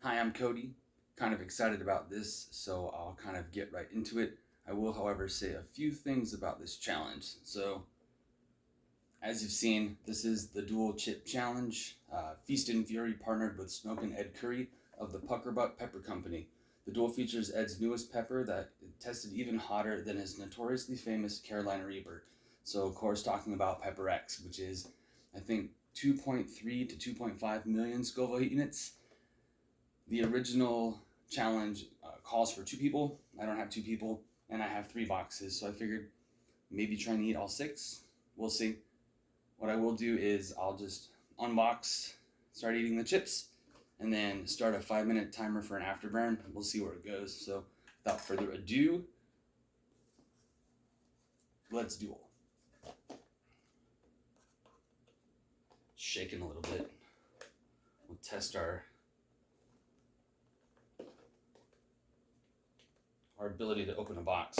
Hi, I'm Cody. Kind of excited about this, so I'll kind of get right into it. I will, however, say a few things about this challenge. So, as you've seen, this is the Duel Chip challenge. Feast and Fury partnered with Smokin Ed Currie of the Puckerbutt Pepper Company. The duel features Ed's newest pepper that tested even hotter than his notoriously famous Carolina Reaper. So, of course, talking about Pepper X, which is, I think, 2.3 to 2.5 million Scoville Heat Units. The original challenge calls for 2 people. I don't have 2 people, and I have 3 boxes, so I figured maybe try and eat all 6. We'll see. What I will do is I'll just unbox, start eating the chips, and then start a 5-minute timer for an afterburn. We'll see where it goes. So without further ado, let's duel. Shaking a little bit. We'll test our ability to open a box.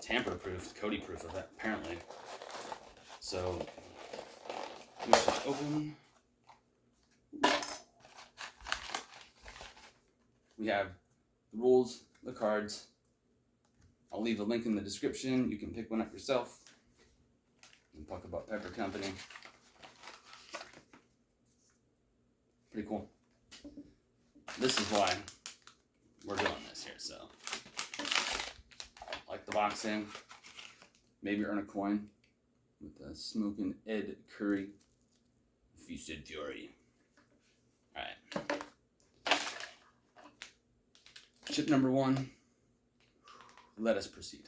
Tamper-proof, Cody-proof of that, apparently. So, we should open. We have the rules, the cards. I'll leave a link in the description. You can pick one up yourself. Puckerbutt Pepper Company. Pretty cool. This is why we're doing this here, so. Like the box in. Maybe earn a coin with the Smokin Ed Currie Feast and Fury. Alright. Chip number 1. Let us proceed.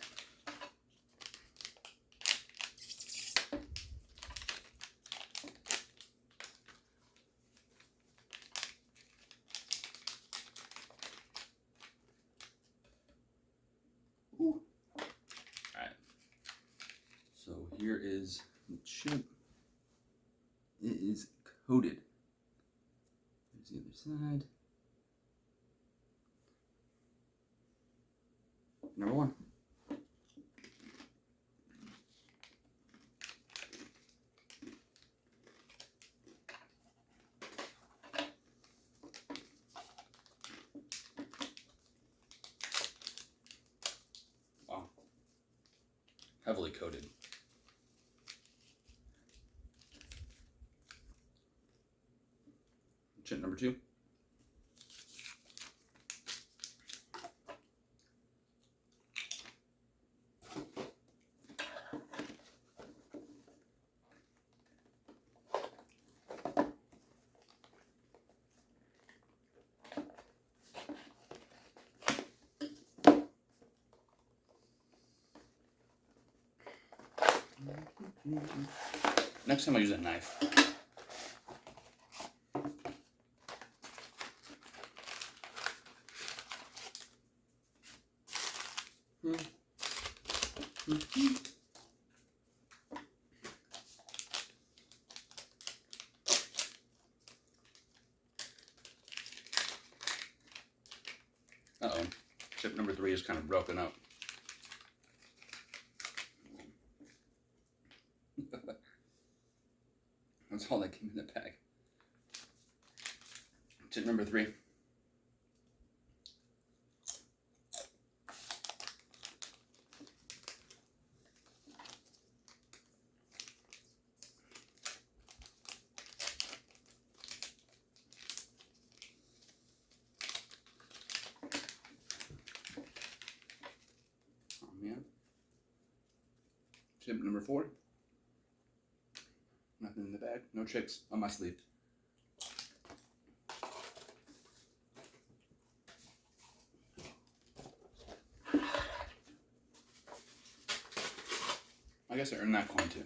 Ooh. Alright. So here is the chip. It is coated. There's the other side. Number 1. Wow. Heavily coated. Chip number 2. Next time I use a knife. Uh-oh. Chip number 3 is kind of broken up. That's all that came in the bag. Chip number 3. Oh man. Chip number 4. Nothing in the bag. No tricks on my sleeve. I guess I earned that coin too.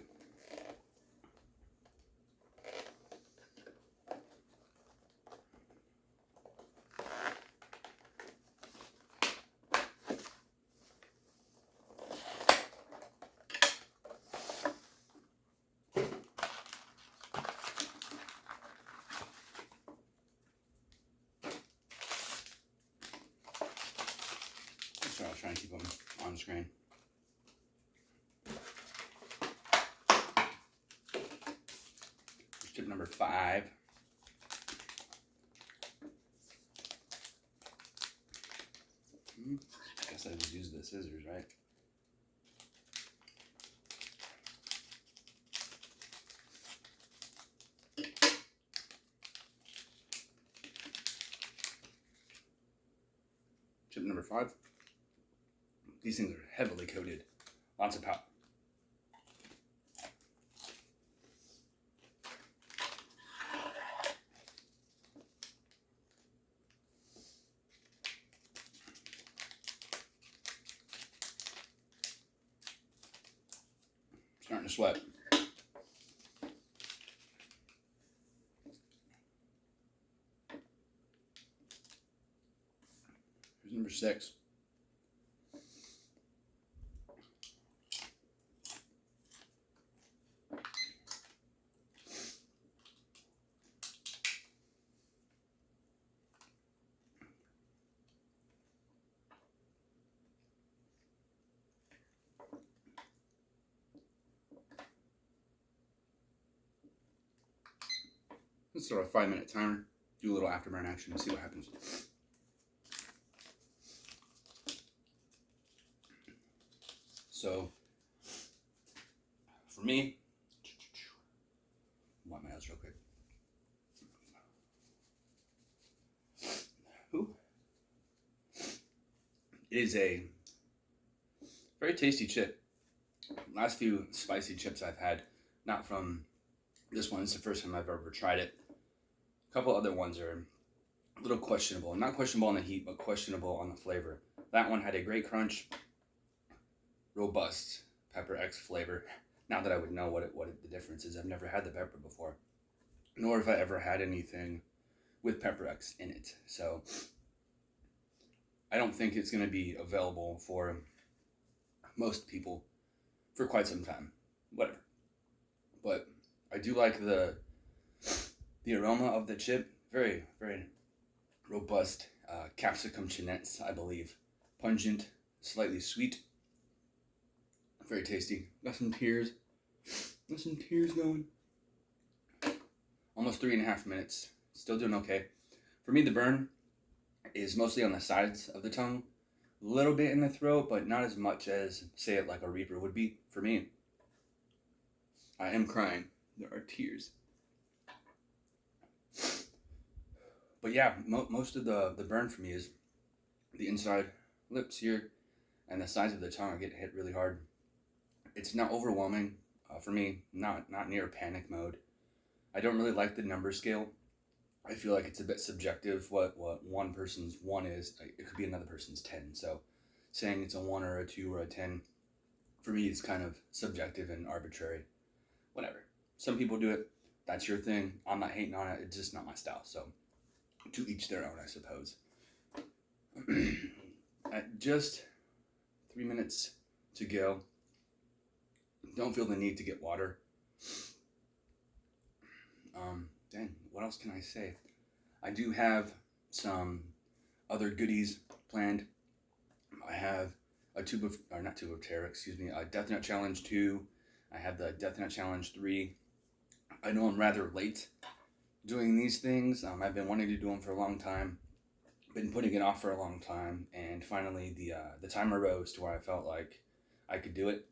So I'll try and keep them on screen. number 5. I guess I just use the scissors, right? Chip number 5. These things are heavily coated. Lots of pop. Starting to sweat. Here's number 6. Let's start a 5-minute timer, do a little afterburn action, and see what happens. So, for me, wipe my nose real quick. It is a very tasty chip. Last few spicy chips I've had, not from this one, it's the first time I've ever tried it. A couple other ones are a little questionable. Not questionable on the heat, but questionable on the flavor. That one had a great crunch, robust Pepper X flavor. Not that I would know what the difference is. I've never had the pepper before, nor have I ever had anything with Pepper X in it. So I don't think it's going to be available for most people for quite some time. Whatever. But I do like the aroma of the chip. Very, very robust capsicum chinettes, I believe. Pungent, slightly sweet. Very tasty. Got some tears. Got some tears going. Almost 3.5 minutes. Still doing okay. For me, the burn is mostly on the sides of the tongue. A little bit in the throat, but not as much as, say it like a Reaper would be. For me, I am crying. There are tears. But yeah, most of the burn for me is the inside lips here and the sides of the tongue. I get hit really hard. It's not overwhelming. For me, not near panic mode. I don't really like the number scale. I feel like it's a bit subjective what one person's 1 is. It could be another person's 10. So saying it's a 1 or a 2 or a 10, for me, is kind of subjective and arbitrary. Whatever. Some people do it. That's your thing. I'm not hating on it. It's just not my style. So to each their own, I suppose. At just 3 minutes to go. Don't feel the need to get water. Dang, what else can I say? I do have some other goodies planned. I have a Death Nut Challenge 2. I have the Death Nut Challenge 3. I know I'm rather late doing these things. I've been wanting to do them for a long time. Been putting it off for a long time, and finally the timer rose to where I felt like I could do it.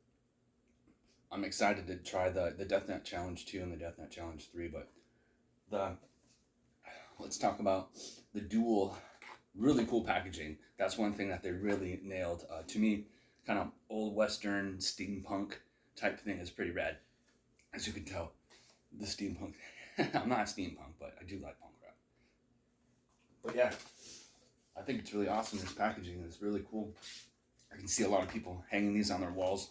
I'm excited to try the Death Nut Challenge 2 and the Death Nut Challenge 3, but let's talk about the Duel. Really cool packaging. That's one thing that they really nailed. To me, kind of old Western steampunk type thing is pretty rad. As you can tell, the steampunk. I'm not a steampunk, but I do like punk rock. But yeah, I think it's really awesome. This packaging is really cool. I can see a lot of people hanging these on their walls.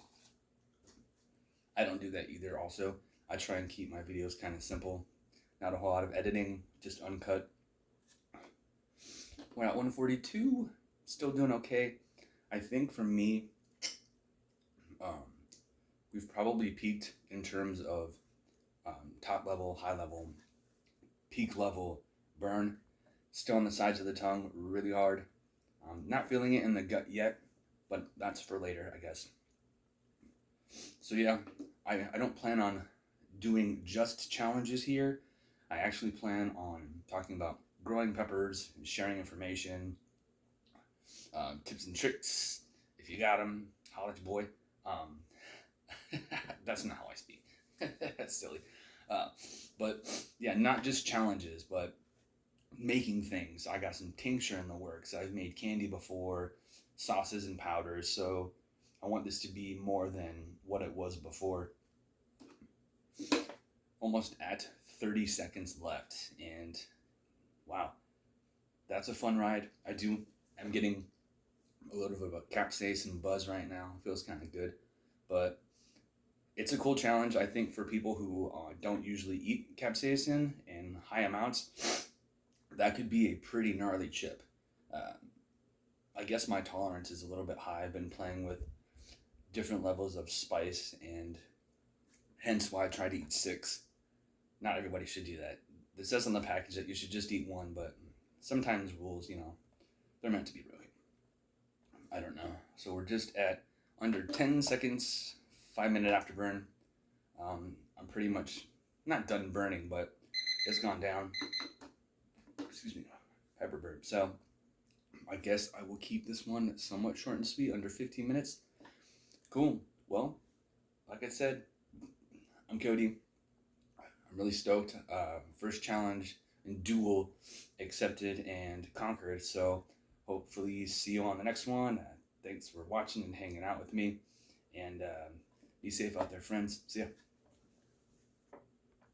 I don't do that either also. I try and keep my videos kind of simple. Not a whole lot of editing, just uncut. We're at 142, still doing okay. I think for me, we've probably peaked in terms of top level, high level, peak level burn. Still on the sides of the tongue, really hard. Not feeling it in the gut yet, but that's for later, I guess. So yeah, I don't plan on doing just challenges here. I actually plan on talking about growing peppers, sharing information, tips and tricks. If you got them, holla at your boy. Um, that's not how I speak. That's silly. Uh, but yeah, not just challenges, but making things. I got some tincture in the works. I've made candy before, sauces and powders. So I want this to be more than what it was before. Almost at 30 seconds left, and wow, that's a fun ride. I'm getting a little bit of a capsaicin buzz right now. It feels kind of good, but it's a cool challenge. I think for people who don't usually eat capsaicin in high amounts, that could be a pretty gnarly chip. Uh, I guess my tolerance is a little bit high. I've been playing with different levels of spice, and hence why I try to eat 6. Not everybody should do that. It says on the package that you should just eat 1, but sometimes rules, they're meant to be broken. I don't know. So we're just at under 10 seconds, 5-minute afterburn. I'm pretty much not done burning, but it's gone down. Excuse me, pepper burp. So I guess I will keep this one somewhat short and sweet, under 15 minutes. Cool. Well, like I said, I'm Cody. I'm really stoked. First challenge and duel accepted and conquered. So hopefully see you on the next one. Thanks for watching and hanging out with me. And be safe out there, friends. See ya.